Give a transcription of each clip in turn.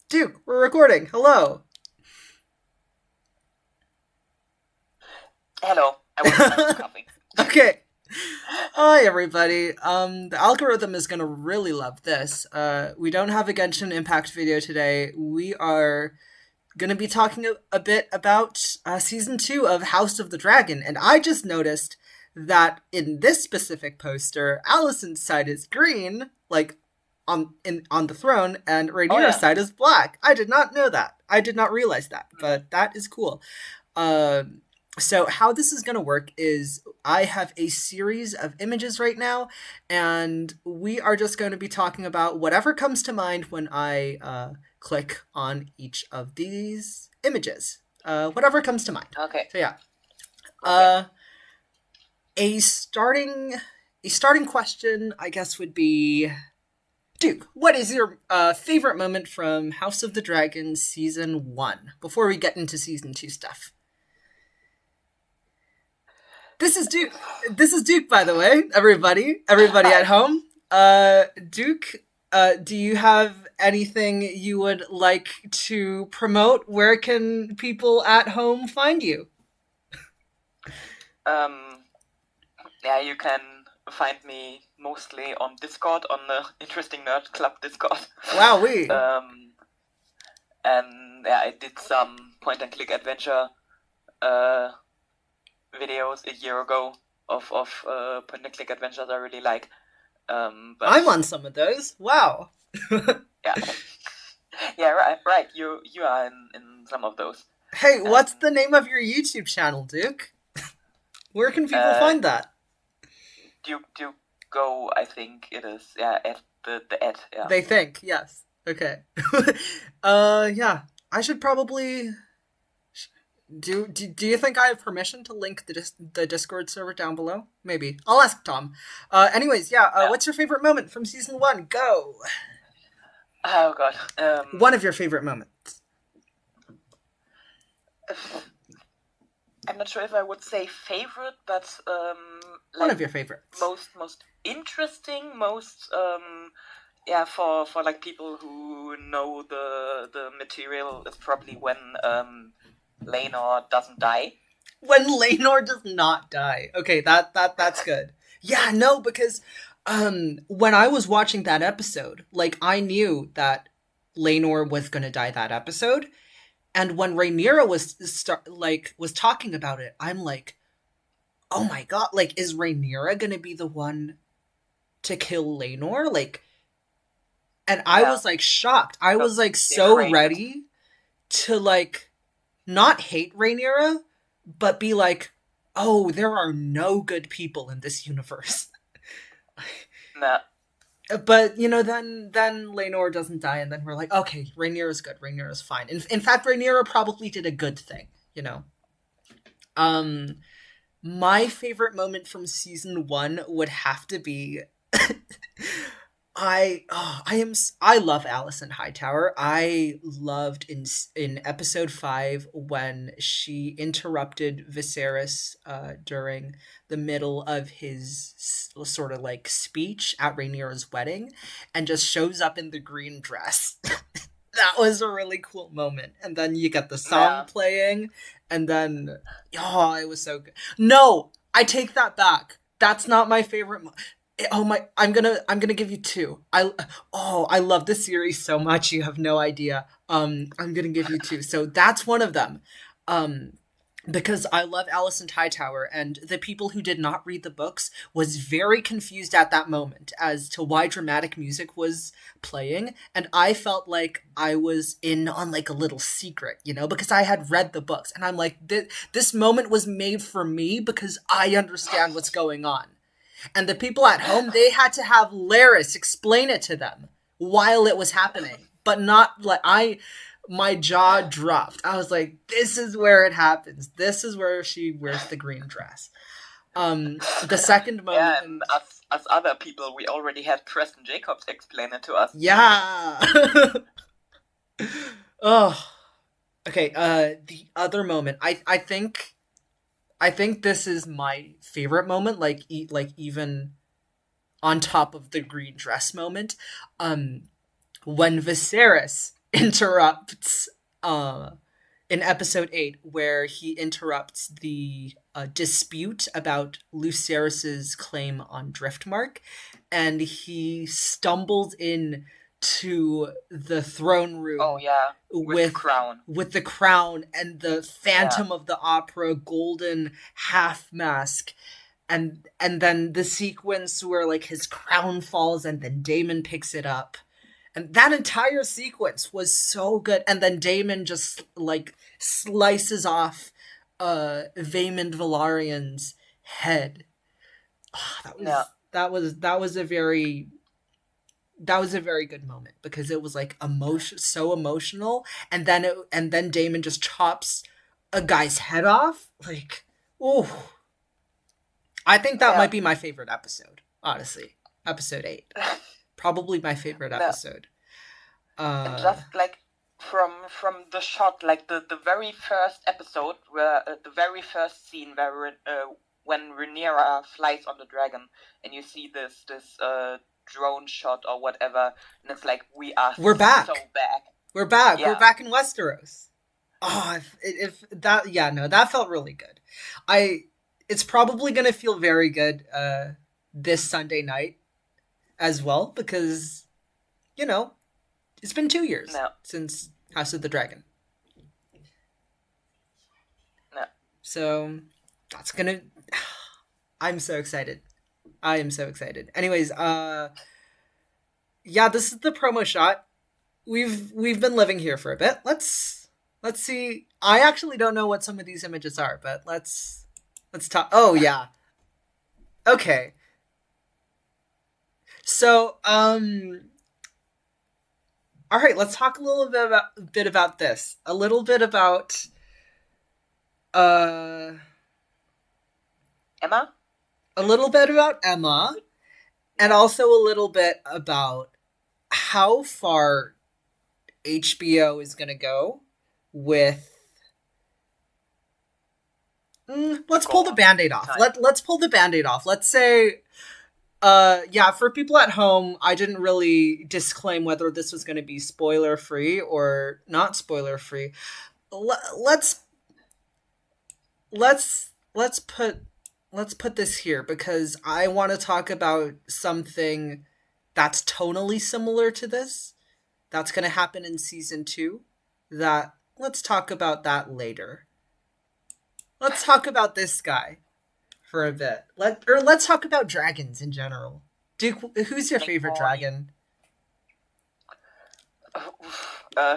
Duke, we're recording. Hello. Hello. I was coughing. Okay. Hi, everybody. The algorithm is gonna really love this. We don't have a Genshin Impact video today. We are gonna be talking a bit about season 2 of House of the Dragon, and I just noticed that in this specific poster, Allison's side is green, like on the throne, and Oh Rhaenyra's yeah. side is black. I did not know that. I did not realize that, but that is cool. Um, so how this is going to work is I have a series of images right now, and we are just going to be talking about whatever comes to mind when I click on each of these images. Whatever comes to mind. Okay. So yeah, Okay. uh, a starting a starting question, I guess, would be Duke. What is your favorite moment from House of the Dragon season 1? Before we get into season 2 stuff. This is Duke. This is Duke, by the way, everybody at Hi. home. Duke, do you have anything you would like to promote? Where can people at home find you? Um. Yeah, you can find me mostly on Discord, on the Interesting Nerd Club Discord. Wow, we. um. And yeah, I did some point and click adventure uh videos a year ago of point and click adventures I really like. But I'm on some of those. Wow. yeah. Yeah. Right. You are in some of those. Hey, And what's the name of your YouTube channel, Duke? Where can people uh, find that? Duke Go, I think it is. Yeah, at the ad. Yeah. They think, yes. Okay. Yeah. I should probably do you think I have permission to link the Discord server down below? Maybe. I'll ask Tom. Anyways, yeah, Yeah. what's your favorite moment from season 1? Go. Oh god. One of your favorite moments. I'm not sure if I would say favorite, but One like of your favorites. most interesting, most yeah, for like people who know the material, it's probably when Laenor doesn't die. When Laenor does not die. Okay, that's good. Yeah, no, because when I was watching that episode, like I knew that Laenor was gonna die that episode, and when Rhaenyra was talking about it, I'm like, oh my god, like is Rhaenyra gonna be the one to kill Laenor? Like, and I Yeah, was like shocked. I because was like they so framed it. ready to like not hate Rhaenyra, but be like, oh, there are no good people in this universe. Nah, But you know, then Laenor doesn't die, and then we're like, okay, Rhaenyra's good. Rhaenyra's fine. In fact, Rhaenyra probably did a good thing. You know. Um, my favorite moment from season 1 would have to be I love Alison Hightower. I loved in episode 5 when she interrupted Viserys during the middle of his sort of like speech at Rhaenyra's wedding and just shows up in the green dress. That was a really cool moment. And then you get the song nah. playing, and then it was so good. No, I take that back. That's not my favorite. Oh my! I'm gonna give you two. I love this series so much. You have no idea. I'm gonna give you two. So that's one of them. Um, because I love Alison Hightower, and the people who did not read the books was very confused at that moment as to why dramatic music was playing, and I felt like I was in on like a little secret, you know, because I had read the books, and I'm like, this moment was made for me because I understand what's going on, and the people at home they had to have Laris explain it to them while it was happening, but not like I my jaw dropped. I was like, this is where it happens. This is where she wears the green dress. The second Yeah, and moment, us other people, we already had Preston Jacobs explain it to us. yeah. Oh, okay. The other moment, I think this is my favorite moment. Like even on top of the green dress moment, when Viserys interrupts in episode 8, where he interrupts the dispute about Lucerys's claim on Driftmark, and he stumbles in to the throne room Oh yeah, with the crown. with the crown and the Phantom Yeah. of the Opera golden half mask. And then the sequence where like his crown falls and then Damon picks it up. And that entire sequence was so good. And then Damon just like slices off Vaymond Valarian's head. Oh, Yeah. that was a very good moment, because it was like so emotional, and then Damon just chops a guy's head off. Like, oh, I think that Yeah. might be my favorite episode, honestly. Episode 8. Probably my favorite Yeah. episode. And just like from the shot, like the very first episode, where the very first scene where when Rhaenyra flies on the dragon, and you see this drone shot or whatever, and it's like We're back. so back. We're back. Yeah. We're back in Westeros. Oh, if that, yeah, no, that felt really good. It's probably gonna feel very good this Sunday night as well, because, you know, it's been 2 years No. since House of the Dragon. No. So that's gonna. I'm so excited. I am so excited. Anyways, yeah, this is the promo shot. We've been living here for a bit. Let's see. I actually don't know what some of these images are, but let's talk. Oh yeah. Okay. So, all right, let's talk a little bit about this. A little bit about Emma? A little bit about Emma, and also a little bit about how far HBO is going to go with. Let's pull the Band-Aid off. Let's pull the Band-Aid off. Let's say, yeah, for people at home, I didn't really disclaim whether this was going to be spoiler-free or not spoiler-free. Let's put this here, because I want to talk about something that's tonally similar to this. That's going to happen in season 2. Let's talk about that later. Let's talk about this guy for a bit. Let's talk about dragons in general. Duke, who's your favorite dragon? I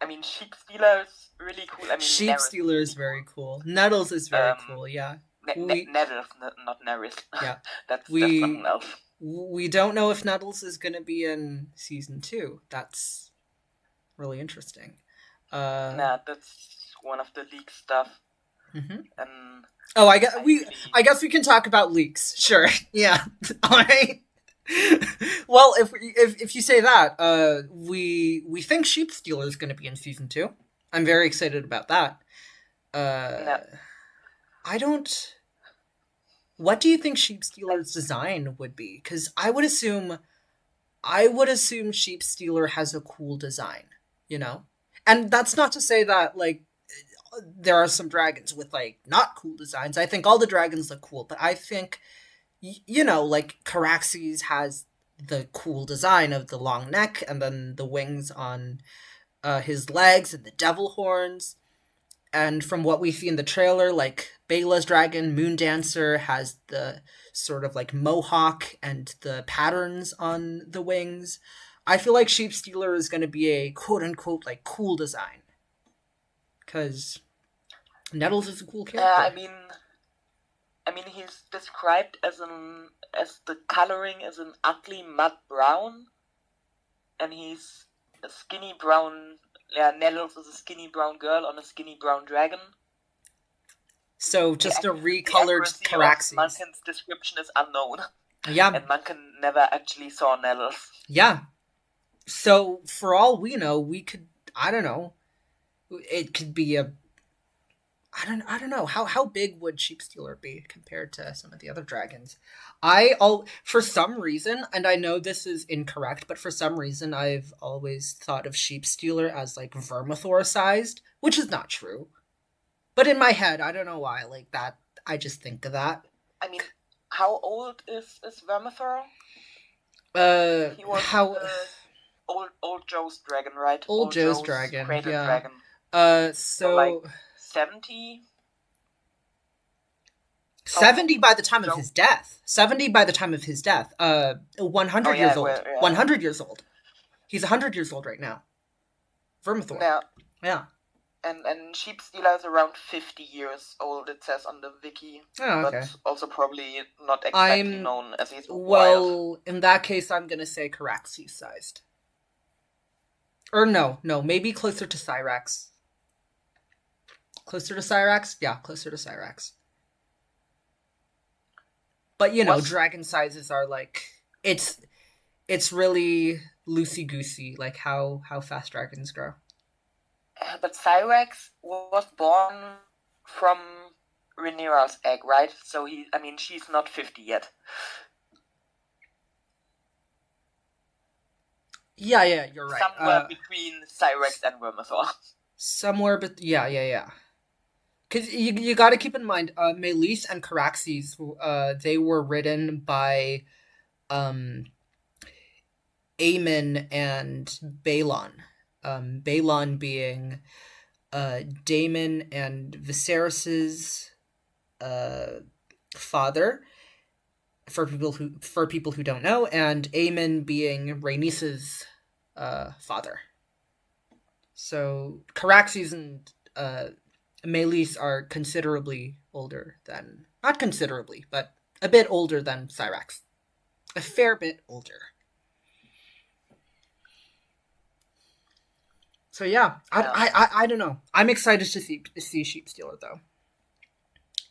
mean, Sheep Stealer is really cool. I mean, Sheep Stealer is very cool. Nettles is very cool, yeah. Nettles, not Nerys. Yeah. That's something else. We don't know if Nettles is going to be in season 2. That's really interesting. Nah, that's one of the leak stuff. Mm-hmm. Oh, I guess we can talk about leaks. Sure. Yeah. All right. Well, if you say that, we think Sheep Stealer is going to be in season 2. I'm very excited about that. No. I don't. What do you think Sheep Stealer's design would be? Because I would assume Sheep Stealer has a cool design, you know? And that's not to say that, like, there are some dragons with, like, not cool designs. I think all the dragons look cool, but I think, you know, like, Caraxes has the cool design of the long neck and then the wings on his legs and the devil horns. And from what we see in the trailer, like, Bela's dragon, Moondancer, has the sort of, like, mohawk and the patterns on the wings. I feel like Sheep Stealer is going to be a quote-unquote, like, cool design. Because Nettles is a cool character. I mean, he's described as the coloring is an ugly mud brown, and he's a skinny brown. Yeah, Nettles is a skinny brown girl on a skinny brown dragon. So just a recolored Caraxes. Munkin's description is unknown. Yeah. And Munkin never actually saw Nettles. Yeah. So for all we know, we could, I don't know, it could be I don't know how big would Sheepstealer be compared to some of the other dragons. I all for some reason, and I know this is incorrect, but for some reason I've always thought of Sheepstealer as like Vermithor sized, which is not true. But in my head, I don't know why, like that. I just think of that. I mean, how old is Vermithor? He was How old Joe's dragon, right? old Joe's dragon? Cradle Yeah. dragon. So like 70. 70 by the time of his death. 70 by the time of his death. 100 years old. 100 years old. He's 100 years old right now. Vermithor. Yeah. Yeah. And Sheepstealer is around 50 years old, it says on the wiki. Oh, okay. But also probably not exactly known as he's well, wild. In that case, I'm going to say Caraxes sized. Or no, maybe closer to Cyrax. Closer to Cyrax? Yeah, closer to Cyrax. But, dragon sizes are like... It's really loosey-goosey, like how fast dragons grow. But Cyrax was born from Rhaenyra's egg, right? So she's not 50 yet. Yeah, you're right. Somewhere between Cyrax and Vermithor. Somewhere, but yeah. Because you got to keep in mind, Meleys and Caraxes, they were written by Aemon and Balon. Balon being Daemon and Viserys's father, for people who don't know, and Aemon being Rhaenys's father. So Caraxes and Meleys are considerably older than, not considerably, but a bit older than Cyrax. A fair bit older. So yeah, I don't know. I'm excited to see Sheepstealer though.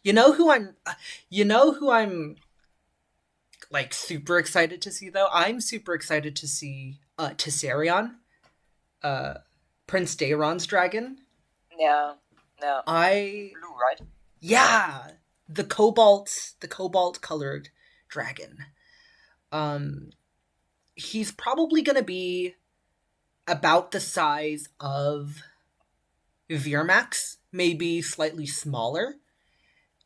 You know who I'm like super excited to see though? I'm super excited to see Tessarion, Prince Daeron's dragon. Yeah. Blue, right? Yeah, the cobalt colored dragon. He's probably gonna be about the size of Virmax, maybe slightly smaller.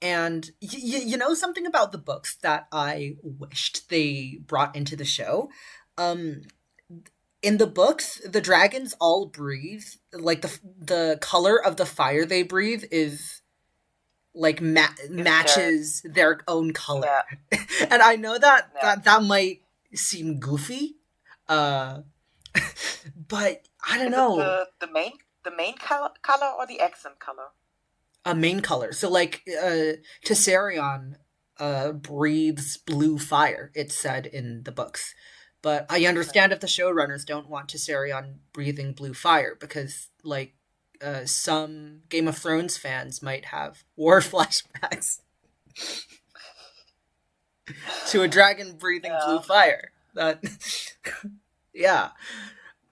And you know something about the books that I wished they brought into the show? In the books, the dragons all breathe, like the color of the fire they breathe is like matches their own color. Yeah. And I know that might seem goofy, but I don't know. The main color or the accent color? A main color. So like Tessarion breathes blue fire, it's said in the books. But I understand if the showrunners don't want Tessarion breathing blue fire, because like some Game of Thrones fans might have war flashbacks to a dragon breathing blue fire. Yeah.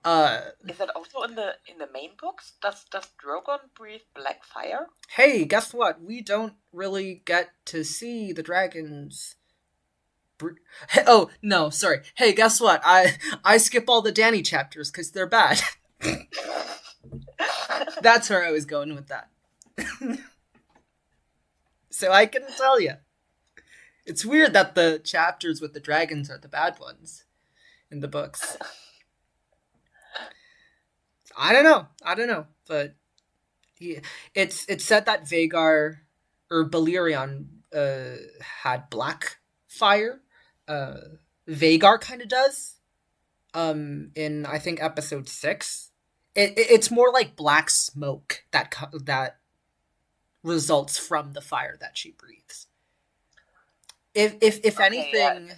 Is that also in the main books? Does Drogon breathe black fire? Hey, guess what? We don't really get to see the dragons. Oh no, sorry. Hey, guess what? I skip all the Dany chapters because they're bad. That's where I was going with that. So I can tell you, it's weird that the chapters with the dragons are the bad ones in the books. I don't know, but it's said that Vhagar or Balerion had black fire. Vhagar kind of does. In I think episode 6, it's more like black smoke that results from the fire that she breathes. If anything, yeah.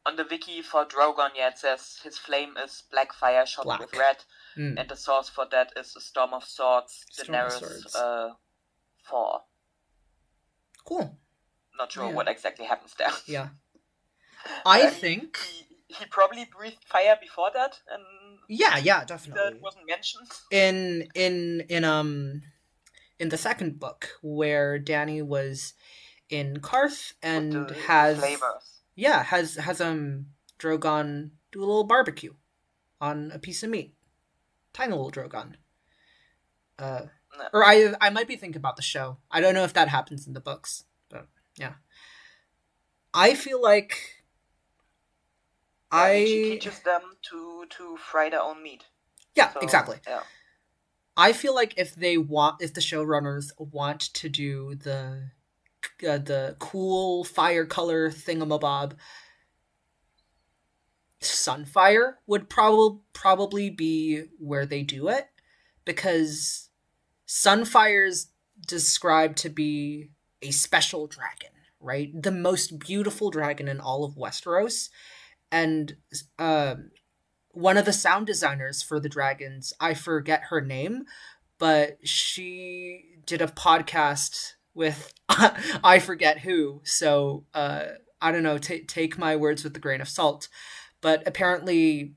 On the wiki for Drogon, it says his flame is black fire shot with red, and the source for that is a storm of swords. Daenerys 4. Cool. Not sure what exactly happens there. Yeah. I think he probably breathed fire before that, and yeah, definitely. That wasn't mentioned in the second book where Danny was in Karth with and the has flavors. has Drogon do a little barbecue on a piece of meat. Tiny little Drogon. Uh, No. or I might be thinking about the show. I don't know if that happens in the books, but yeah. I feel like Yeah, I mean, she I teaches them to fry their own meat. yeah, So exactly. yeah, I feel like if the showrunners want to do the cool fire color thingamabob, Sunfire would probably be where they do it, because Sunfire's described to be a special dragon, right? The most beautiful dragon in all of Westeros, and one of the sound designers for the dragons, I forget her name, but she did a podcast with I forget who. So I don't know. Take my words with a grain of salt. But apparently,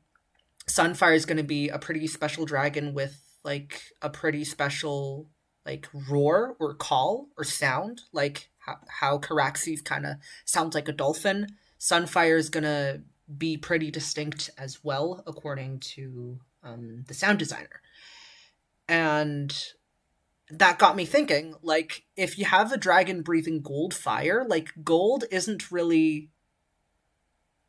Sunfire is going to be a pretty special dragon with like a pretty special like roar or call or sound, like how Caraxes kind of sounds like a dolphin. Sunfire is going to be pretty distinct as well, according to the sound designer. And that got me thinking, like, if you have a dragon breathing gold fire, like, gold isn't really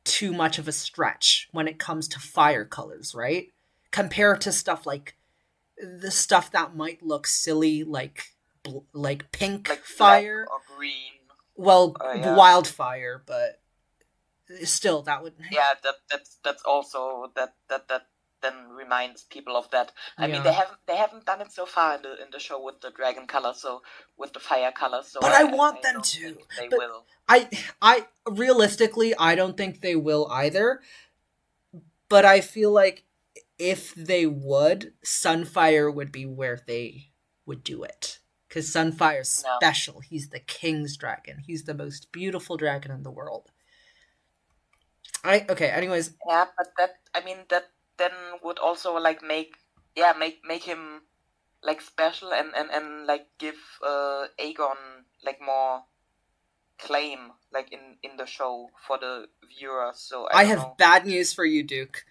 too much of a stretch when it comes to fire colors, right? Compared to stuff like the stuff that might look silly, like pink like fire. black or green. Well, Yeah. wildfire, but still, that would. Yeah, that's also that then reminds people of that. I mean, Yeah. they haven't done it so far in the show with the dragon color, so with the fire color. So But I I want them don't to. think they But will. I realistically, I don't think they will either. But I feel like if they would, Sunfire would be where they would do it. Because Sunfire's No. special. He's the king's dragon. He's the most beautiful dragon in the world. Okay, anyways. Yeah, but that then would also like make him like special and like give Aegon like more claim like in the show for the viewers. So I I don't have know. bad news for you, Duke.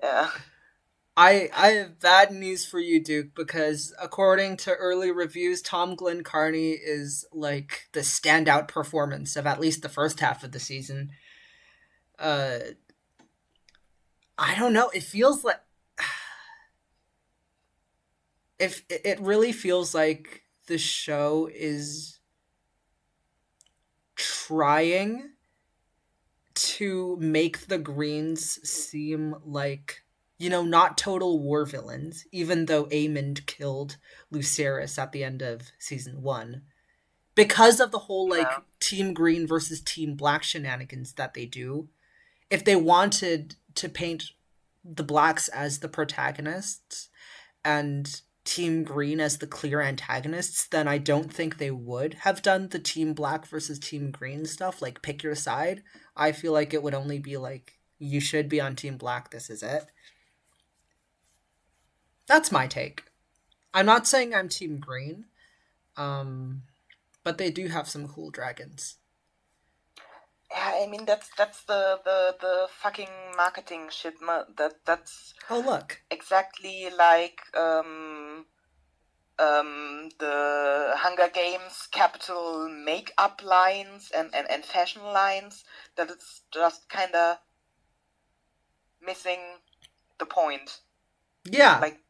Yeah. I have bad news for you, Duke, because according to early reviews, Tom Glenn Carney is like the standout performance of at least the first half of the season. Uh, I don't know. It feels like if it really feels like the show is trying to make the Greens seem like, not total war villains, even though Aemond killed Lucerys at the end of season 1. Because of the whole, like, No. Team Green versus Team Black shenanigans that they do. If they wanted to paint the Blacks as the protagonists and Team Green as the clear antagonists, then I don't think they would have done the Team Black versus Team Green stuff, like pick your side. I feel like it would only be like, you should be on Team Black, this is it. That's my take. I'm not saying I'm Team Green, but they do have some cool dragons. Yeah, I mean that's the fucking marketing shit. That's Oh, look. exactly like the Hunger Games capital makeup lines and fashion lines, that it's just kind of missing the point. Yeah. Like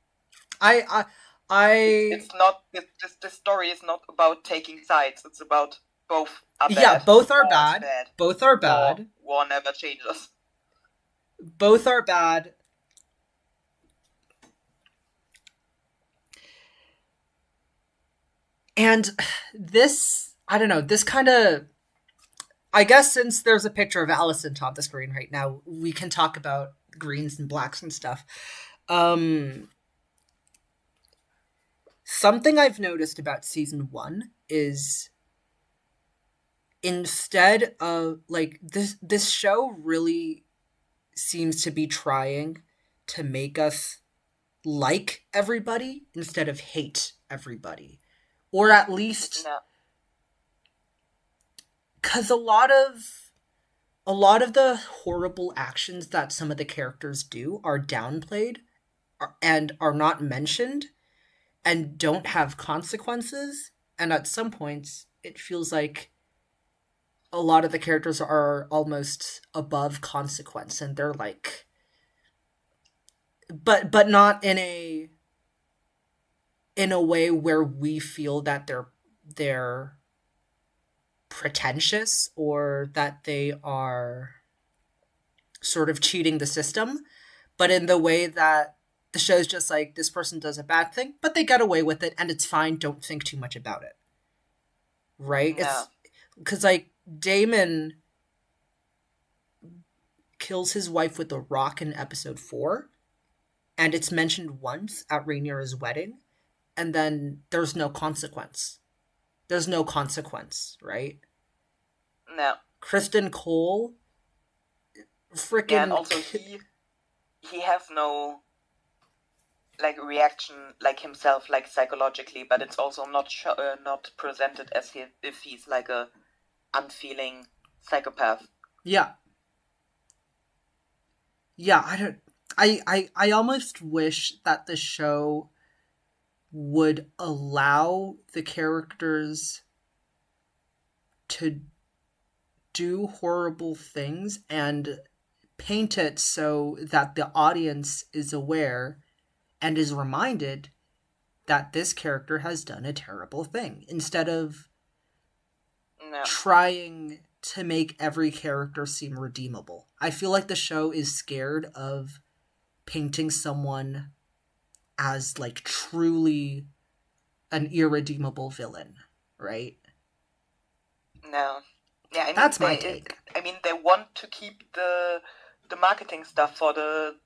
it's not this story is not about taking sides. It's about both are bad. Yeah, both are War is bad. Both are bad. War never changes. Both are bad. And this, I don't know, this kind of, I guess since there's a picture of Alicent on the screen right now, we can talk about greens and blacks and stuff. Something I've noticed about season 1 is instead of like this show really seems to be trying to make us like everybody instead of hate everybody. Or at least, No. because a lot of the horrible actions that some of the characters do are downplayed and are not mentioned and don't have consequences. And at some points, it feels like a lot of the characters are almost above consequence, and they're like, but not in a way where we feel that they're pretentious or that they are sort of cheating the system, but in the way that the show's just like, this person does a bad thing, but they get away with it and it's fine. Don't think too much about it. Right? No. It's because, like, Damon kills his wife with a rock in episode 4, and it's mentioned once at Rhaenyra's wedding, and then there's no consequence. There's no consequence, right? No. Kristen Cole, freaking. Yeah, and also he has no like reaction like himself, like psychologically, but it's also not presented as if he's like a unfeeling psychopath. Yeah. Yeah, I don't. I almost wish that the show would allow the characters to do horrible things and paint it so that the audience is aware and is reminded that this character has done a terrible thing, instead of No. trying to make every character seem redeemable. I feel like the show is scared of painting someone as like truly an irredeemable villain, right? No. Yeah, I mean That's my take. I mean they want to keep the marketing stuff for the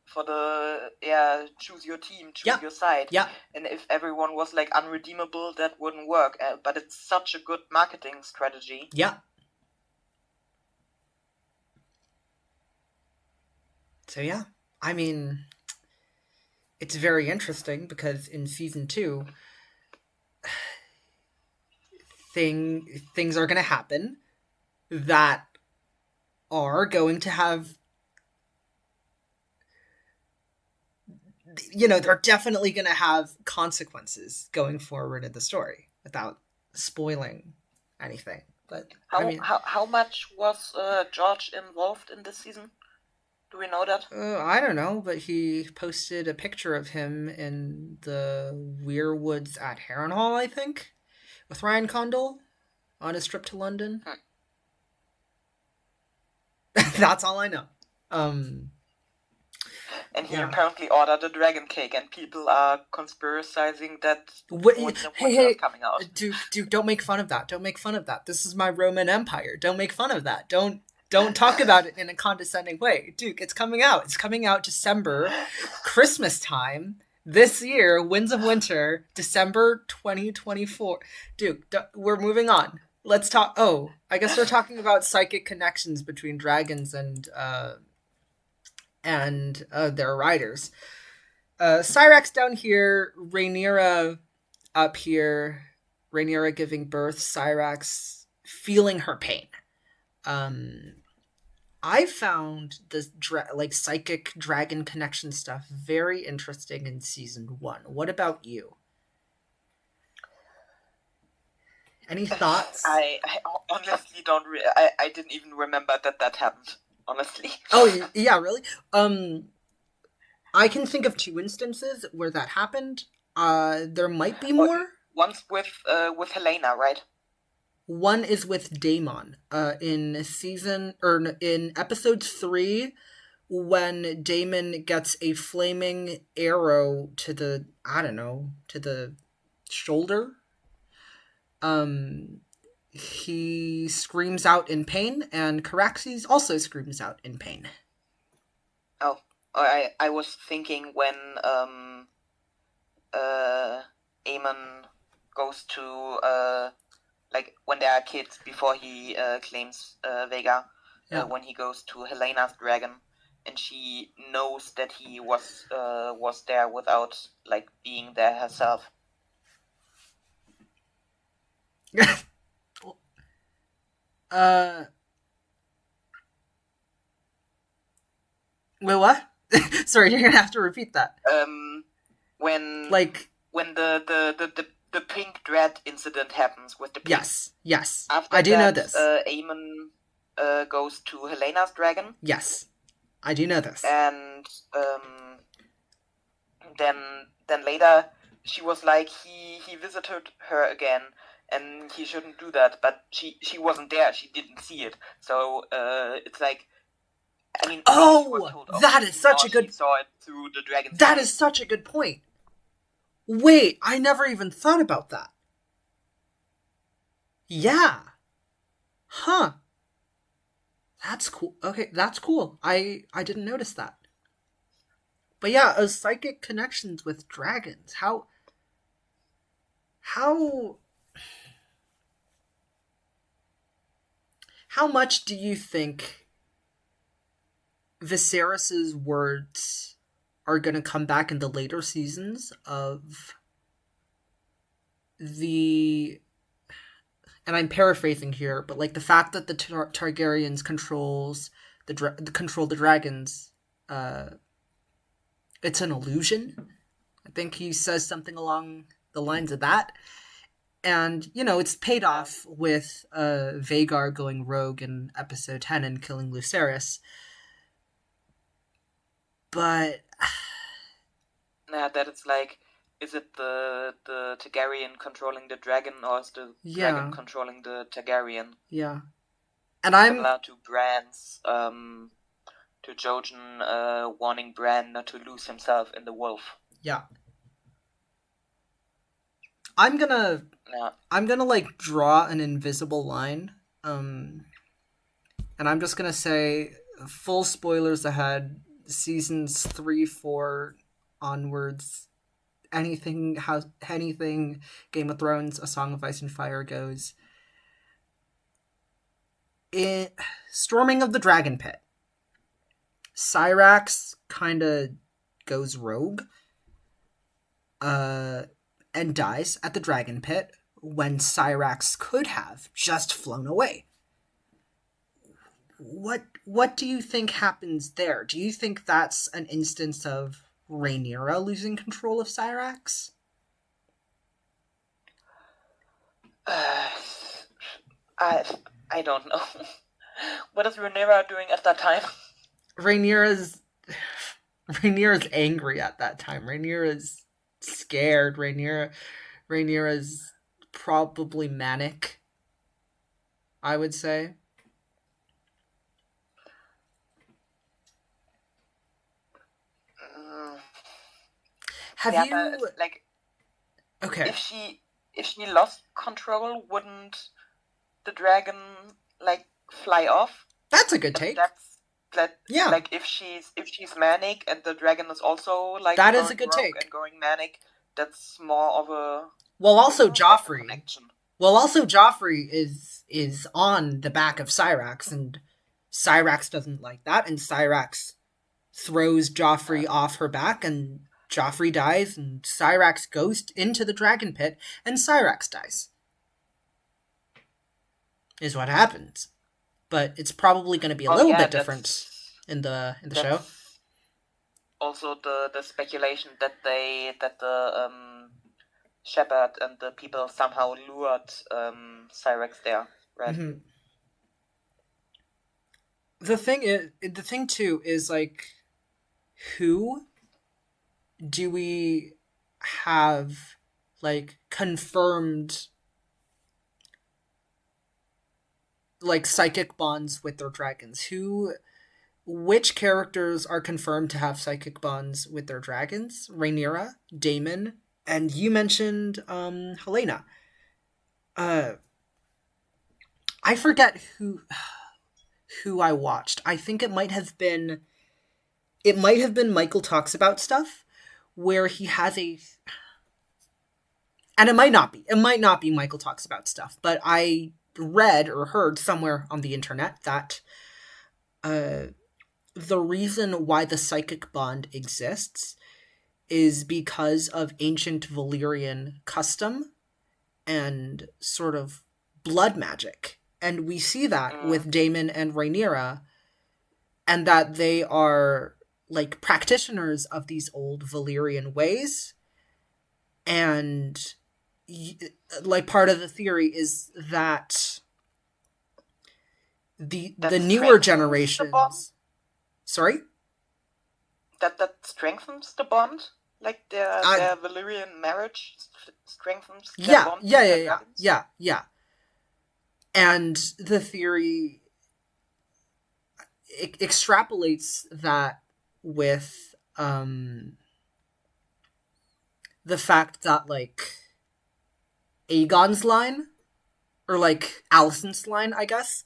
choose your team, choose your side. Yeah. And if everyone was like unredeemable, that wouldn't work. But it's such a good marketing strategy. Yeah. So yeah, I mean, it's very interesting because in season 2, things are going to happen that are going to have, they're definitely going to have consequences going forward in the story without spoiling anything. But how much was George involved in this season? Do we know that? I don't know, but he posted a picture of him in the Weirwoods at Harrenhal, I think, with Ryan Condal on his trip to London. That's all I know. And he apparently ordered a dragon cake, and people are conspiracizing that hey, coming out. Duke, don't make fun of that. Don't make fun of that. This is my Roman Empire. Don't make fun of that. Don't talk about it in a condescending way. Duke, it's coming out. It's coming out December, Christmas time. This year, Winds of Winter, December 2024. Duke, we're moving on. Let's talk. Oh, I guess we're talking about psychic connections between dragons and their riders. Cyrax down here, Rhaenyra up here. Rhaenyra giving birth, Cyrax feeling her pain. I found the psychic dragon connection stuff very interesting in season 1. What about you? Any thoughts? I honestly don't. I didn't even remember that happened. Honestly. Oh yeah, really? I can think of 2 instances where that happened. There might be more. One's with Helena, right? One is with Daemon. In episode 3, when Daemon gets a flaming arrow to the shoulder. He screams out in pain, and Caraxes also screams out in pain. Oh, I was thinking when Aemon goes to like when they are kids before he claims Vega, when he goes to Helena's dragon, she knows that he was there without like being there herself. Wait, what? Sorry, you're gonna have to repeat that. When Like, the pink dread incident happens with the pink. Yes. After I do that, know this. Eamon goes to Helena's dragon. Yes, I do know this. And then later she was like he visited her again, and he shouldn't do that, but she wasn't there. She didn't see it. So it's like, I mean, that is such a good. She saw it through the dragon's That eyes. is such a good point. Wait, I never even thought about that. Yeah. Huh. That's cool. Okay, that's cool. I didn't notice that. But yeah, psychic connections with dragons. How much do you think Viserys's words are going to come back in the later seasons of the, and I'm paraphrasing here, but like the fact that the Targaryens control the dragons, it's an illusion. I think he says something along the lines of that. And, you know, it's paid off with Vhagar going rogue in episode 10 and killing Lucerys. But yeah, that it's like, is it the Targaryen controlling the dragon, or is the dragon controlling the Targaryen? Yeah. And I'm similar to Bran's to Jojen warning Bran not to lose himself in the wolf. Yeah. I'm gonna like draw an invisible line. And I'm just gonna say, full spoilers ahead, seasons 3, 4 onwards, anything Game of Thrones, A Song of Ice and Fire goes. Storming of the Dragon Pit. Syrax kind of goes rogue. And dies at the Dragon Pit when Syrax could have just flown away. What do you think happens there? Do you think that's an instance of Rhaenyra losing control of Syrax? I don't know. What is Rhaenyra doing at that time? Rhaenyra's angry at that time. Rhaenyra's scared. Rhaenyra's probably manic, I would say. Have you like, okay? If she lost control, wouldn't the dragon like fly off? That's a good take. Yeah. Like, if she's manic and the dragon is also like, that is a good take. And going manic, that's more of a Joffrey. connection. Well, also Joffrey is on the back of Syrax, and Syrax doesn't like that, and Syrax throws Joffrey off her back, and Joffrey dies, and Syrax goes into the dragon pit, and Syrax dies. Is what happens. But it's probably going to be a little bit different in the show. Also, the speculation that the shepherd and the people somehow lured Syrax there, right? Mm-hmm. The thing too is, like, who do we have like confirmed like psychic bonds with their dragons? Which characters are confirmed to have psychic bonds with their dragons? Rhaenyra, Daemon, and you mentioned Helena. I forget who I watched. I think it might have been Michael Talks About Stuff, where he has and it might not be Michael Talks About Stuff, but I read or heard somewhere on the internet that the reason why the psychic bond exists is because of ancient Valyrian custom and sort of blood magic. And we see that with Daemon and Rhaenyra, and that they are like practitioners of these old Valyrian ways. And like part of the theory is that the newer generations. Sorry? That strengthens the bond? Like their Valyrian marriage strengthens their bond? Yeah. And the theory extrapolates that with the fact that, like, Aegon's line, or like Alicent's line, I guess,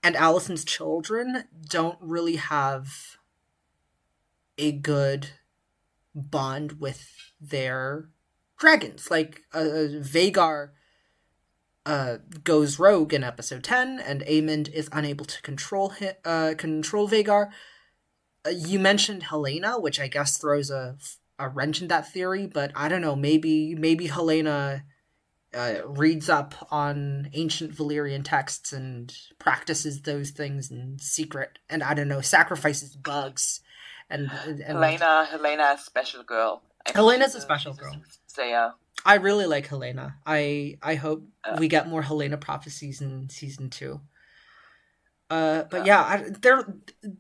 and Alicent's children don't really have a good bond with their dragons. Like, Vhagar goes rogue in episode 10, and Aemond is unable to control Vhagar. You mentioned Helena, which I guess throws a wrench in that theory, but I don't know, maybe Helena reads up on ancient Valyrian texts and practices those things in secret, and I don't know, sacrifices bugs. And Helena is a special girl. Helena's a special girl. Soothsayer. I really like Helena. I hope we get more Helena prophecies in season 2. But yeah,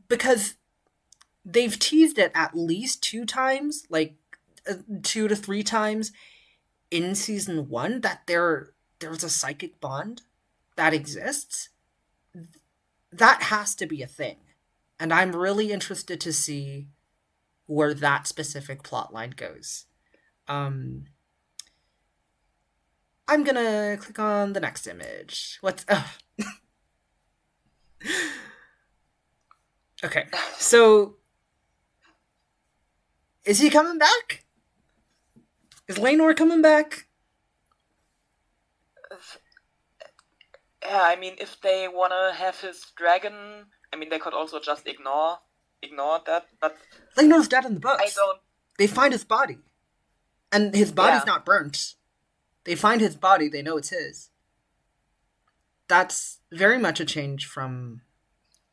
because they've teased it at least 2 times, like 2 to 3 times in season 1, that there's a psychic bond that exists. That has to be a thing. And I'm really interested to see where that specific plotline goes. I'm gonna click on the next image. Okay, so is he coming back? Is Laenor coming back? Yeah, I mean, if they wanna have his dragon, I mean, they could also just ignore that, but Laenor's dead in the books. I don't... They find his body. And his body's not burnt. They find his body, they know it's his. That's very much a change from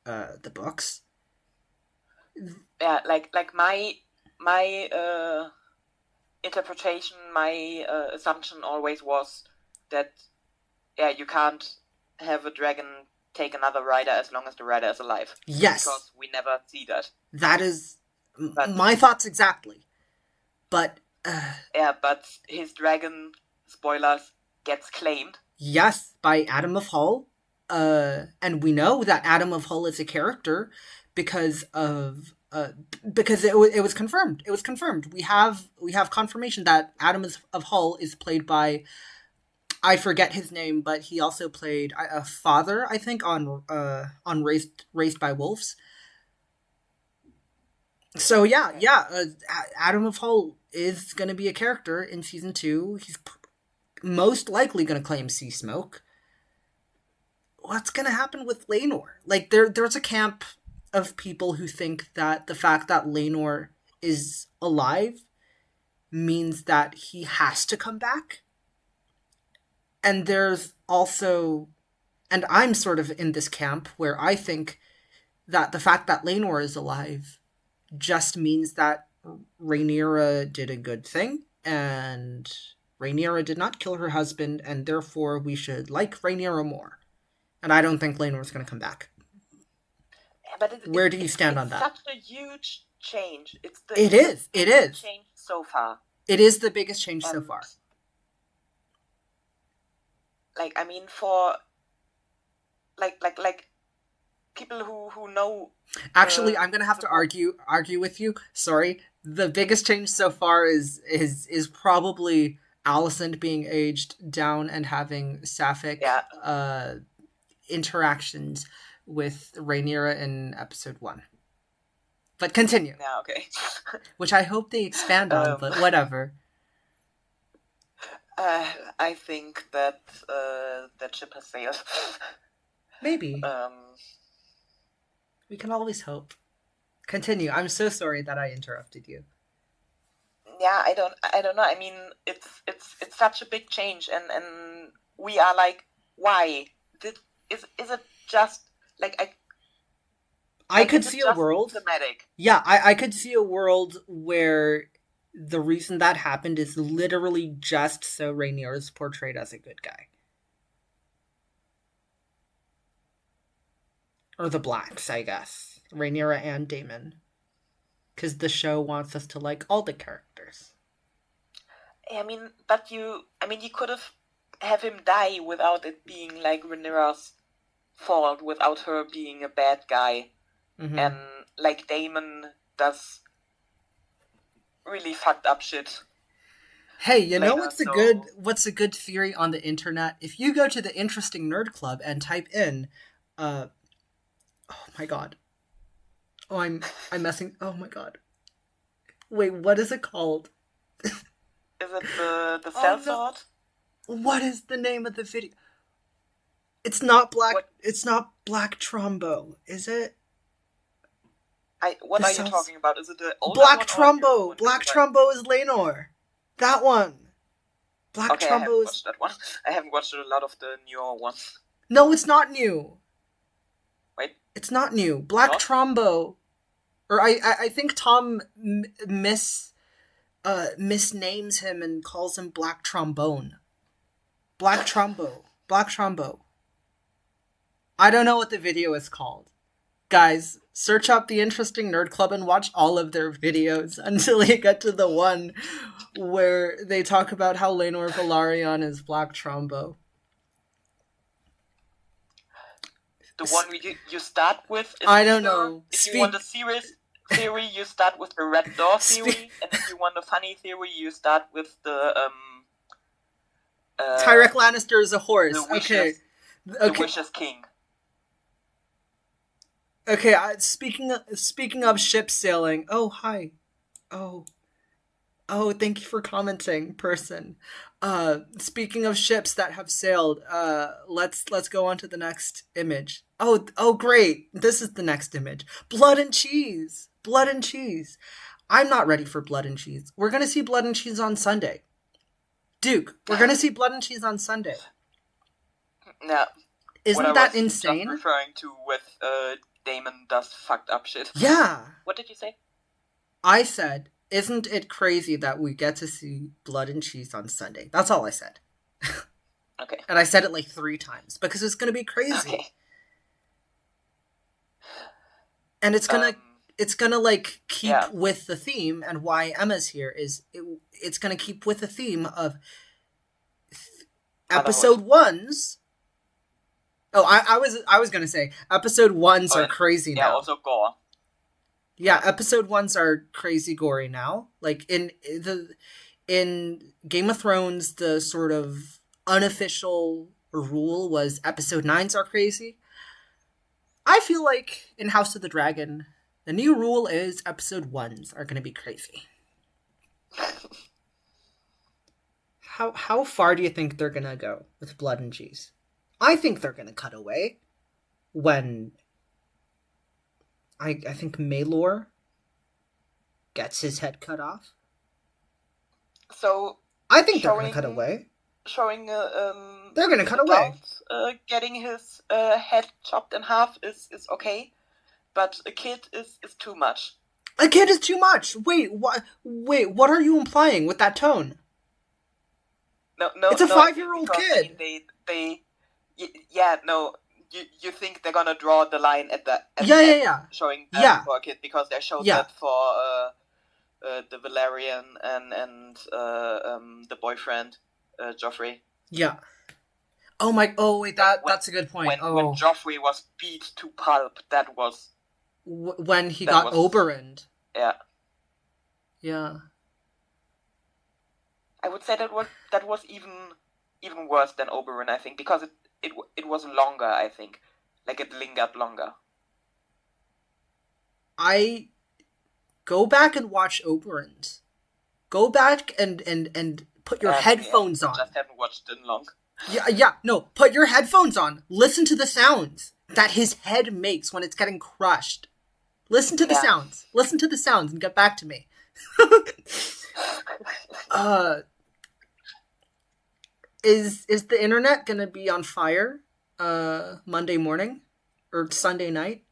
the books. Yeah, like my interpretation, my assumption always was that, you can't have a dragon take another rider as long as the rider is alive. Yes. Because we never see that. That is my thoughts exactly. But... but his dragon, spoilers, gets claimed. Yes, by Adam of Hull. And we know that Adam of Hull is a character because it was confirmed. It was confirmed. We have confirmation that Adam of Hull is played by, I forget his name, but he also played a father, I think, on Raised by Wolves. So Adam of Hull is going to be a character in season 2. He's most likely going to claim Sea Smoke. What's going to happen with Laenor? Like, there's a camp of people who think that the fact that Laenor is alive means that he has to come back. And there's also, and I'm sort of in this camp where I think that the fact that Laenor is alive just means that Rhaenyra did a good thing, and Rhaenyra did not kill her husband, and therefore we should like Rhaenyra more. And I don't think Laenor's going to come back. But where do you stand on that? It's such a huge change. It is. Change so far. It is the biggest change so far. Like, I mean, for like people who know. Actually, I'm gonna have to argue with you. Sorry. The biggest change so far is probably Alicent being aged down and having sapphic interactions with Rhaenyra in episode 1. But continue. Yeah, okay. Which I hope they expand on, but whatever. I think that that ship has sailed. Maybe. We can always hope. Continue. I'm so sorry that I interrupted you. Yeah, I don't know. I mean, it's such a big change, and we are like, why? Is it just like I could is it see a just world. thematic? Yeah, I could see a world where the reason that happened is literally just so Rainier is portrayed as a good guy. Or the Blacks, I guess. Rhaenyra and Daemon. Because the show wants us to like all the characters. I mean, but you could have him die without it being like Rhaenyra's fault, without her being a bad guy, and like Daemon does really fucked up shit. Hey, you know later, what's a good theory on the internet? If you go to the Interesting Nerd Club and type in, oh my god, I'm messing. Oh my god, wait, what is it called? Is it the cell sword? What is the name of the video? It's not black. What? It's not Black Trumbo, is it? What are you talking about? Is it the older Black one Trumbo? Black Trumbo is Laenor. That one. Black Okay, I haven't Trumbo is. watched that one. I haven't watched a lot of the newer ones. No, it's not new. Wait. It's not new. Black Trumbo. Or I think Tom misnames him and calls him Black Trombone. Black Trumbo. Black Trumbo. I don't know what the video is called. Guys, search up the Interesting Nerd Club and watch all of their videos until you get to the one where they talk about how Laenor Velaryon is Black Trumbo. The one you start with is I don't know. If you want a serious theory, you start with the Red Door theory, and if you want a funny theory, you start with the Tyrek Lannister is a horse. The Wishes King. Okay, speaking of ship sailing. Oh, hi. Oh, thank you for commenting, person. Speaking of ships that have sailed, let's go on to the next image. Oh, great. This is the next image. Blood and cheese. Blood and cheese. I'm not ready for blood and cheese. We're going to see blood and cheese on Sunday. Duke, we're going to see blood and cheese on Sunday. Yeah. Isn't that insane? Just referring to with Daemon does fucked up shit. Yeah. What did you say? I said, isn't it crazy that we get to see blood and cheese on Sunday? That's all I said. Okay. And I said it like 3 times because it's going to be crazy. Okay. And it's going to like keep with the theme, and why Emma's here is it's going to keep with the theme of episode 1s. Oh, I was going to say episode 1s are crazy now. Yeah, also gore. Yeah, episode 1s are crazy gory now. Like in Game of Thrones, the sort of unofficial rule was episode 9s are crazy. I feel like in House of the Dragon, the new rule is episode 1s are going to be crazy. How far do you think they're going to go with blood and cheese? I think they're going to cut away when I think Maelor gets his head cut off. So I think they're going to cut away. Showing they're going to cut away. Getting his head chopped in half is okay, but a kid is too much. A kid is too much. Wait, what are you implying with that tone? No, it's a 5-year-old kid. You think they're gonna draw the line at the showing that for a kid, because they showed that for the Valerian and the boyfriend Joffrey. Yeah. Wait, that's a good point. When Joffrey was beat to pulp, that was when he got Oberyn. Yeah. Yeah. I would say that was even worse than Oberyn, I think, because it was longer, I think. Like, it lingered longer. I go back and watch Oberyn's. Go back and put your headphones on. I just haven't watched it in long. Yeah, no, put your headphones on. Listen to the sounds. that his head makes when it's getting crushed. Listen to the Yeah. sounds. Listen to the sounds and get back to me. uh, is the internet gonna be on fire Monday morning or Sunday night?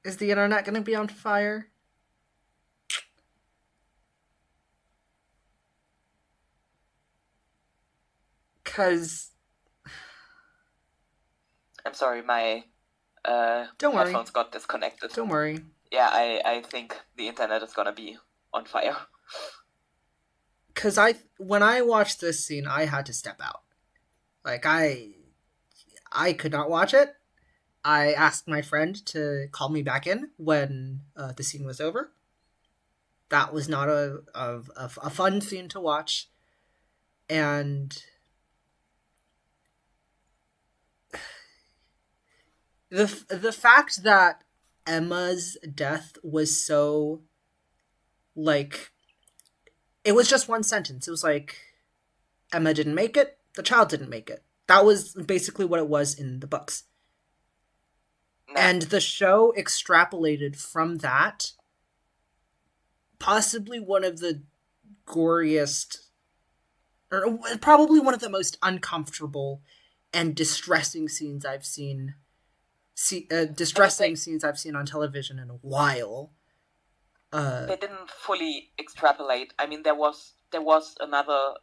Is the internet gonna be on fire? Cause I'm sorry, my don't worry, headphones got disconnected. don't worry. Yeah, I think the internet is gonna be on fire. Cause when I watched this scene, I had to step out. Like I could not watch it. I asked my friend to call me back in when the scene was over. That was not a fun scene to watch, and the fact that Emma's death was so like it was just one sentence. It was like Emma didn't make it, the child didn't make it. That was basically what it was in the books. No. And the show extrapolated from that possibly one of the goriest, or probably one of the most uncomfortable and distressing scenes I've seen. Scenes I've seen on television in a while. They didn't fully extrapolate. I mean, there was another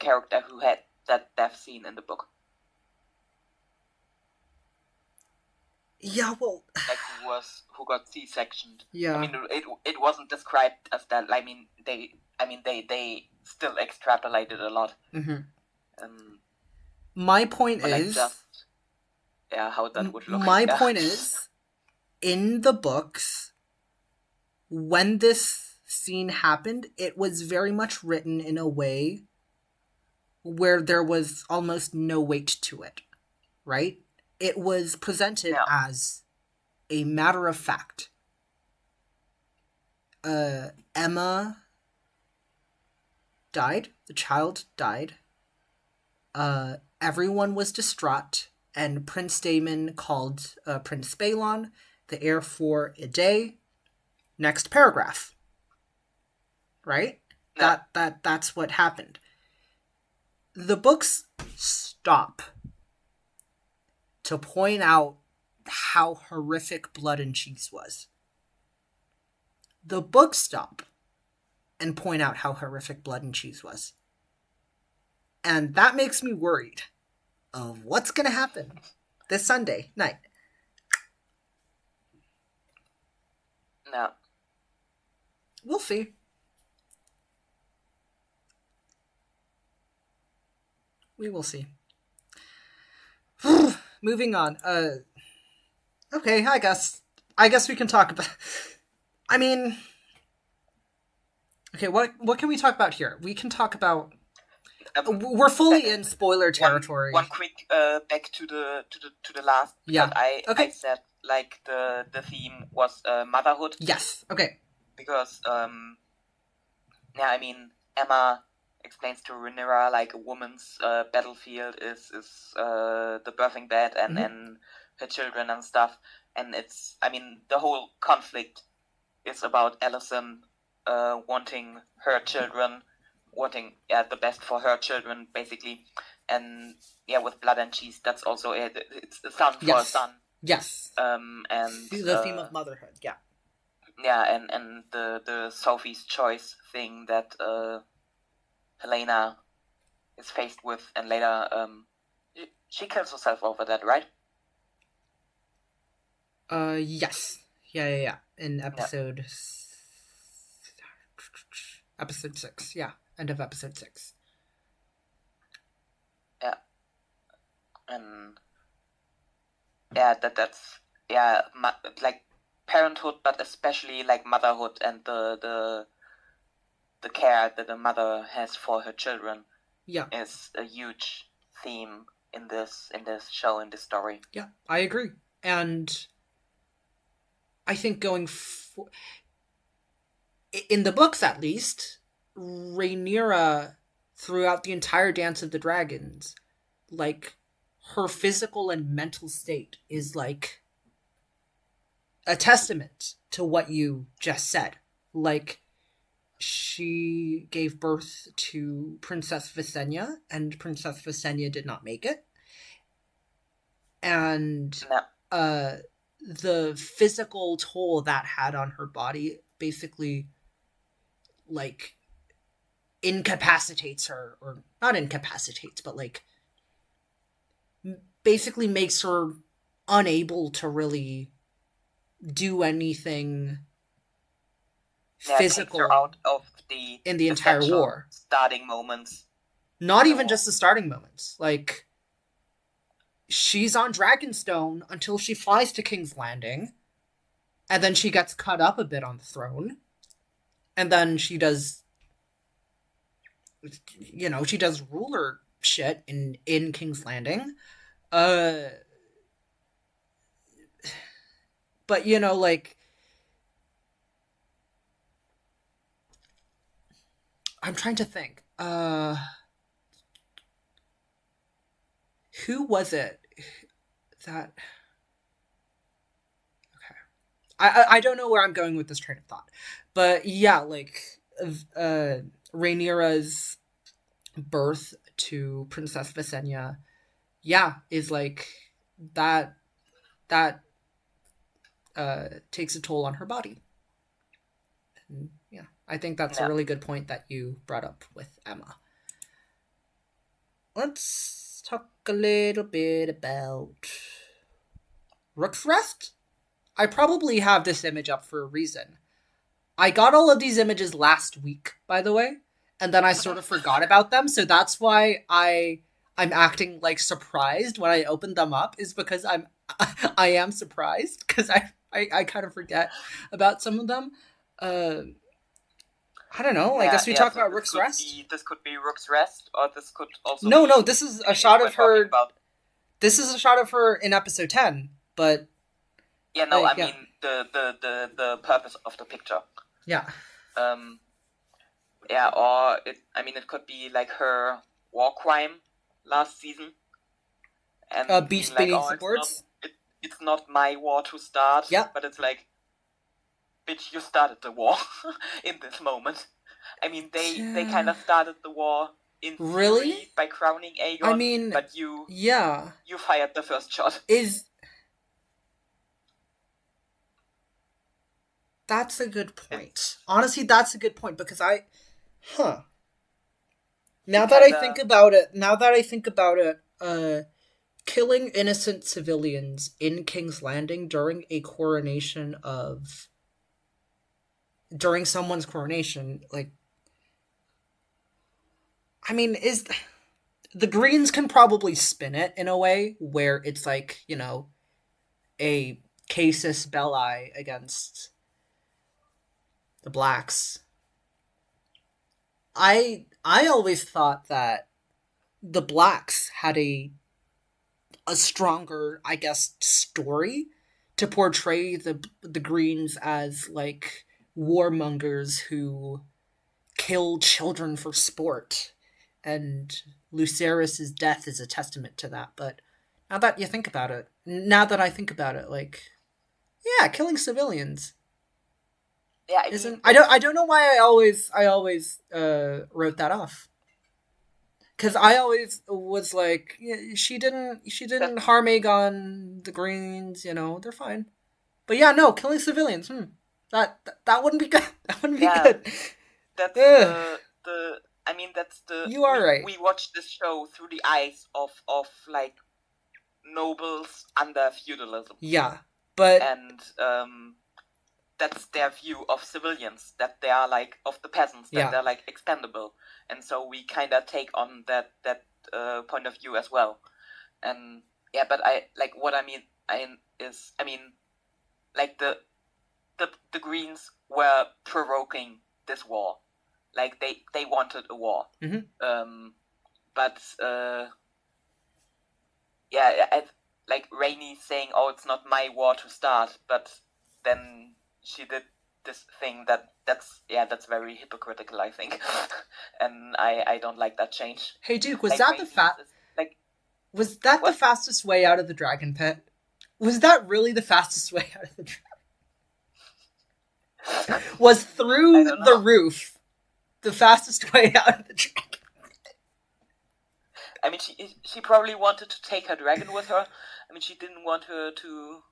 character who had that death scene in the book. Yeah, well, like who got C-sectioned. Yeah. I mean, it wasn't described as that. I mean, they still extrapolated a lot. Mm-hmm. My point is, how that would look. My point is, in the books, when this scene happened, it was very much written in a way where there was almost no weight to it, right? It was presented as a matter of fact. Emma died. The child died. Everyone was distraught, and Prince Daemon called Prince Balon the heir for a day. Next paragraph. Right? No. That's what happened. The books stop to point out how horrific Blood and Cheese was. The books stop and point out how horrific Blood and Cheese was. And that makes me worried of what's going to happen this Sunday night. No. We'll see. We will see. Moving on. Okay, I guess we can talk about... I mean... Okay, what can we talk about here? We can talk about... we're fully in spoiler territory. One quick back to the last. Yeah. I said like the theme was motherhood. Yes. Okay. Because I mean Emma explains to Rhaenyra like a woman's battlefield is the birthing bed and her children and stuff, and it's the whole conflict is about Alicent wanting her children. Wanting the best for her children, basically, and with Blood and Cheese, that's also it. It's a son for a son. Yes. And the theme of motherhood. Yeah. Yeah, and the Sophie's Choice thing that Helena is faced with, and later she kills herself over that, right? Yes. Yeah. In episode. Episode 6. Yeah. End of episode 6. Yeah. And that's like parenthood, but especially like motherhood and the care that a mother has for her children. Yeah. Is a huge theme in this show, in this story. Yeah, I agree. And I think in the books, at least, Rhaenyra, throughout the entire Dance of the Dragons, like, her physical and mental state is like a testament to what you just said. Like, she gave birth to Princess Visenya, and Princess Visenya did not make it. And No. The physical toll that had on her body basically, like, incapacitates her, or not incapacitates, but like basically makes her unable to really do anything physical, takes her out of the in the entire war. Starting moments. Not even just the starting moments. Like, she's on Dragonstone until she flies to King's Landing, and then she gets cut up a bit on the throne, and then she does, you know, she does ruler shit in King's Landing. But, you know, like, I'm trying to think. Who was it that... Okay. I don't know where I'm going with this train of thought. But yeah, like, Rhaenyra's birth to Princess Visenya, yeah, is like that takes a toll on her body. And yeah, I think that's a really good point that you brought up with Emma. Let's talk a little bit about Rook's Rest. I probably have this image up for a reason. I got all of these images last week, by the way, and then I sort of forgot about them, so that's why I'm acting like surprised when I opened them up, is because I am surprised, because I kind of forget about some of them. I don't know. I guess we talk about Rook's Rest. This could be Rook's Rest, or this could also. No. This is a shot of her. This is a shot of her in episode 10, but. Yeah, no, like, I mean the purpose of the picture. Yeah. Yeah, or it could be like her war crime last season. And Beast beneath the boards. It's not my war to start. Yeah. But it's like, bitch, you started the war in this moment. I mean, they kind of started the war in theory by crowning Aegon. I mean, but you fired the first shot. That's a good point. Honestly, that's a good point, because now that I think about it, killing innocent civilians in King's Landing during someone's coronation, like, I mean, the Greens can probably spin it in a way where it's like, you know, a casus belli against the Blacks. I always thought that the Blacks had a stronger, I guess, story to portray the Greens as, like, warmongers who kill children for sport, and Lucerys's death is a testament to that. But now that I think about it, like, yeah, killing civilians. Yeah, I don't know why I always wrote that off. Because I always was like, yeah, she didn't harm Aegon, the Greens, you know, they're fine. But yeah, no, killing civilians, that wouldn't be good. That wouldn't be good. That's the. You are right. We watched this show through the eyes of like nobles under feudalism. Yeah, but and that's their view of civilians, that they are like, of the peasants, that they're like expendable, and so we kind of take on that point of view as well. And yeah, but the Greens were provoking this war, like they wanted a war. Mm-hmm. Like Rainey saying, "Oh, it's not my war to start," but then she did this thing that's very hypocritical, I think. And I don't like that change. Hey Duke, was that the fact Was that the What? fastest way out of the dragon pit? Was that really the fastest way out of the dragon? Was I through don't the know. roof the fastest way out of the dragon? I mean, she probably wanted to take her dragon with her. I mean, she didn't want her to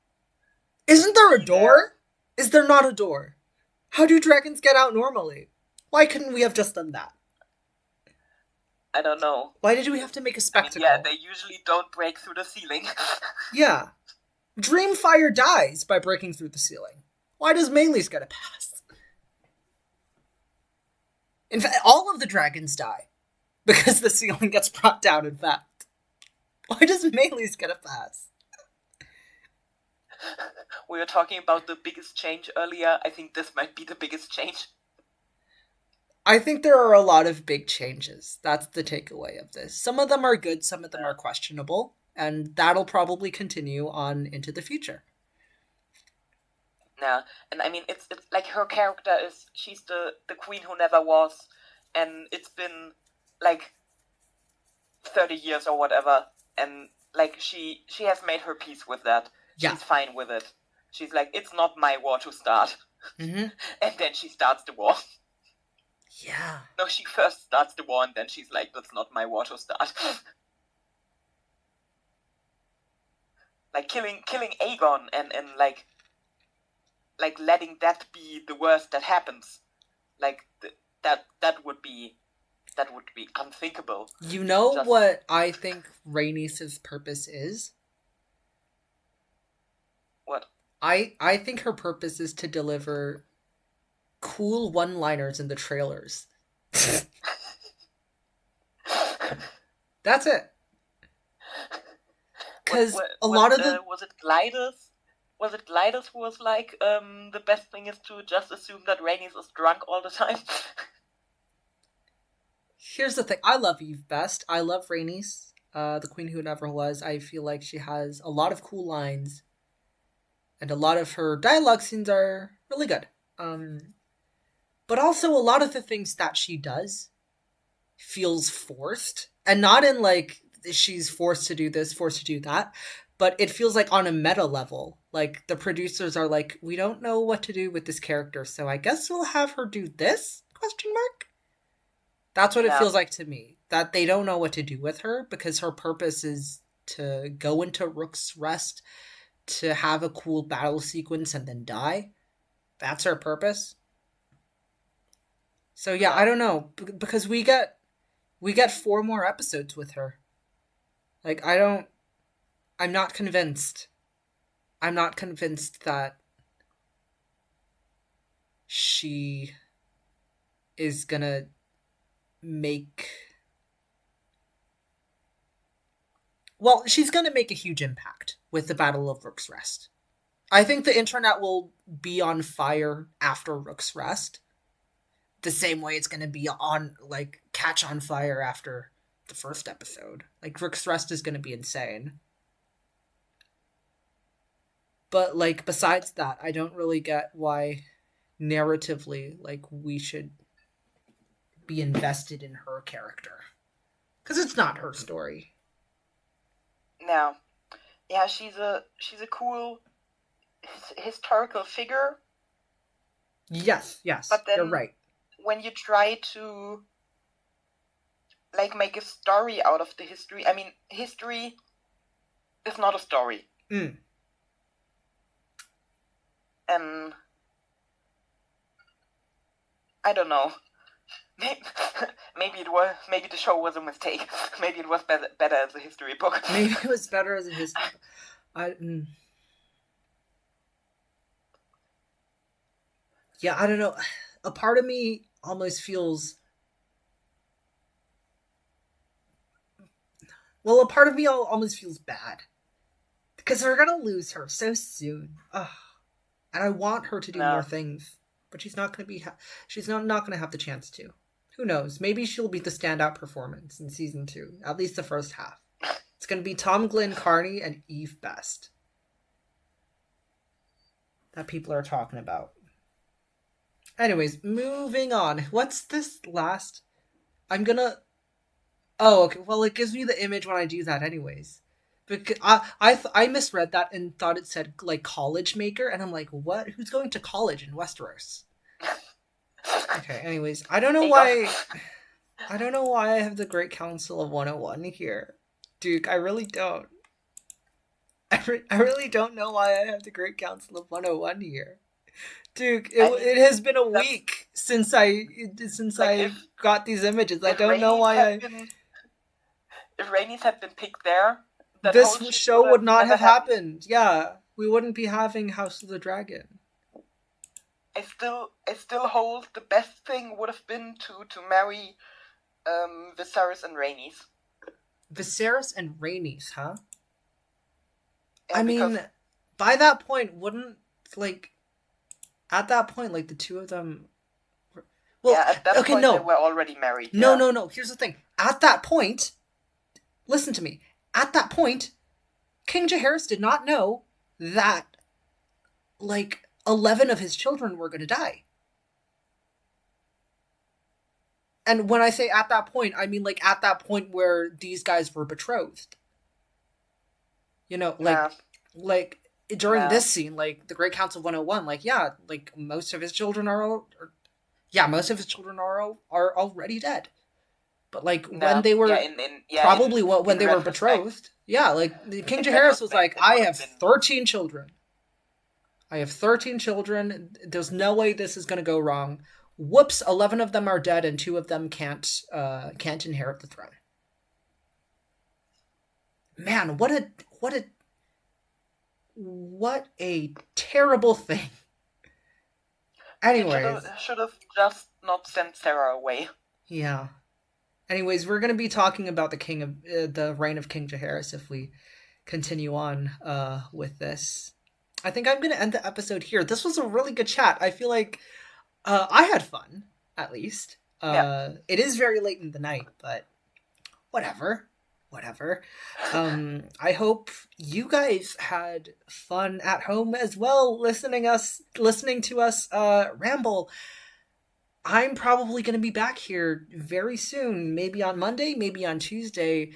Isn't there a be there. door? Is there not a door? How do dragons get out normally? Why couldn't we have just done that? I don't know. Why did we have to make a I mean, yeah, spectacle? they usually don't break through the ceiling. Yeah. Dreamfire dies by breaking through the ceiling. Why does Maylis get a pass? In fact, all of the dragons die because the ceiling gets brought down, in fact. Why does Maylis get a pass? We were talking about the biggest change earlier. I think this might be the biggest change. I think there are a lot of big changes. That's the takeaway of this. Some of them are good, some of them are questionable, and that'll probably continue on into the future. Yeah, and I mean, it's like her character she's the queen who never was, and it's been like 30 years or whatever, and like she has made her peace with that. Yeah. She's fine with it. She's like, it's not my war to start. Mm-hmm. And then she starts the war. Yeah. No, she first starts the war, and then she's like, that's not my war to start. Like killing Aegon and like letting that be the worst that happens. Like that would be unthinkable. You know what I think Rhaenys' purpose is? What? I think her purpose is to deliver cool one-liners in the trailers. That's it. Because a lot of the... Was it Gliders? Was it Gliders who was like, the best thing is to just assume that Rhaenys is drunk all the time? Here's the thing. I love Eve best. I love Rhaenys, the queen who never was. I feel like she has a lot of cool lines. And a lot of her dialogue scenes are really good. But also a lot of the things that she does feels forced. And not in like, she's forced to do this, forced to do that. But it feels like on a meta level. Like, the producers are like, we don't know what to do with this character, so I guess we'll have her do this? ? That's what it feels like to me. That they don't know what to do with her, because her purpose is to go into Rook's Rest, to have a cool battle sequence and then die. That's her purpose. So yeah, I don't know. Because we get 4 more episodes with her. Like, I'm not convinced. I'm not convinced that she is gonna make... Well, she's gonna make a huge impact with the Battle of Rook's Rest. I think the internet will be on fire after Rook's Rest. The same way it's gonna be on, like, catch on fire after the first episode. Like, Rook's Rest is gonna be insane. But, like, besides that, I don't really get why narratively, like, we should be invested in her character. Because it's not her story. No. Yeah, she's a cool historical figure. Yes, But then you're right. When you try to like make a story out of the history, I mean, history is not a story. I don't know. Maybe the show was a mistake. Maybe it was better as a history book. Maybe it was better as a history book. Yeah, I don't know. A part of me almost feels... Well, a part of me almost feels bad. Because they're gonna lose her so soon. Ugh. And I want her to do more things. But she's not gonna be... she's not gonna have the chance to. Who knows? Maybe she'll be the standout performance in season 2. At least the first half. It's gonna be Tom Glenn Carney and Eve Best. That people are talking about. Anyways, moving on. What's this last... I'm gonna Oh, okay. Well, it gives me the image when I do that, anyways. Because I misread that and thought it said like college maker, and I'm like, what? Who's going to college in Westeros? Okay. Anyways, I don't know Aegon. why. I don't know why I have the Great Council of 101 here, Duke. I really don't. I really don't know why I have the Great Council of 101 here. Duke, I it mean, has been a that's week since like I got these images. I if don't know Rhaenys why had I been if Rhaenys had been picked there, that this whole shit show would would have not never have happened. happened. Yeah, we wouldn't be having House of the Dragon. I still hold the best thing would have been to marry Viserys and Rhaenys. Viserys and Rhaenys, huh? Yeah, I because mean, by that point, wouldn't like at that point like the two of them? Well, yeah, at that okay, point they no, were already married. no, Yeah, no, no. Here's the thing. At that point, listen to me. At that point, King Jaehaerys did not know that like 11 of his children were going to die. And when I say at that point, I mean like at that point where these guys were betrothed. You know, yeah, like during yeah, this scene, like the Great Council 101, like yeah, like most of his children yeah, most of his children are already dead. But like when yeah, they yeah. were probably when In they were retrospect, betrothed, yeah, like King in Jaehaerys was like, retrospect, it I would have have been 13 children. I have 13 children. There's no way this is going to go wrong. Whoops, 11 of them are dead and two of them can't inherit the throne. Man, what a terrible thing. they Anyways, should have just not sent Sarah away. yeah. Anyways, we're going to be talking about the reign of King Jaehaerys if we continue on with this. I think I'm going to end the episode here. This was a really good chat. I feel like I had fun, at least. Yeah. It is very late in the night, but whatever. Whatever. I hope you guys had fun at home as well, listening to us ramble. I'm probably going to be back here very soon, maybe on Monday, maybe on Tuesday,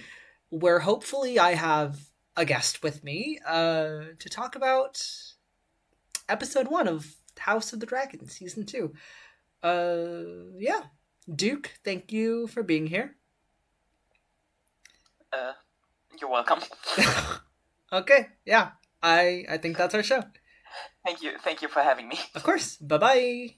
where hopefully I have a guest with me to talk about episode 1 of House of the Dragon, season 2. Yeah. Duke, thank you for being here. You're welcome. Okay, yeah. I think that's our show. Thank you for having me. Of course. Bye-bye.